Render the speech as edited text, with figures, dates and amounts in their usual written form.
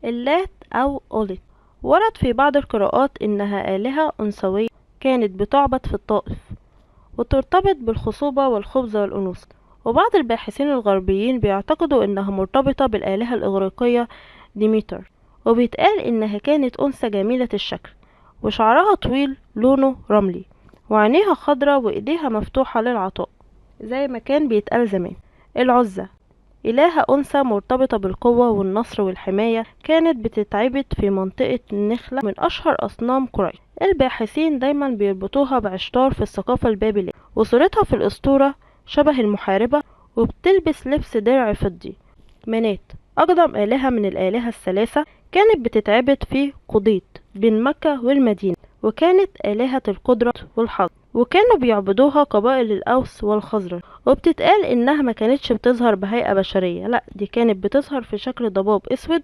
اللات أو أوليت. ورد في بعض القراءات إنها آلهة أنثوية كانت بتعبد في الطائف وترتبط بالخصوبة والخبز والأنوثة. وبعض الباحثين الغربيين بيعتقدوا إنها مرتبطة بالآلهة الإغريقية ديميتر، وبيتقال إنها كانت أنثى جميلة الشكل وشعرها طويل لونه رملي وعينيها خضرة وإيديها مفتوحة للعطاء زي ما كان بيتقال زمان. العزة إلهة أنثى مرتبطة بالقوة والنصر والحماية، كانت بتتعبد في منطقة النخلة من أشهر أصنام قريش. الباحثين دايما بيربطوها بعشتار في الثقافة البابلية، وصورتها في الأسطورة شبه المحاربة وبتلبس لبس درع فضي. منات أقدم آلهة من الآلهة الثلاثة، كانت بتتعبد في قضيت بين مكة والمدينة، وكانت آلهة القدرة والحظ، وكانوا بيعبدوها قبائل الأوس والخزرج. وبتتقال إنها ما كانتش بتظهر بهيئة بشرية، لأ دي كانت بتظهر في شكل ضباب أسود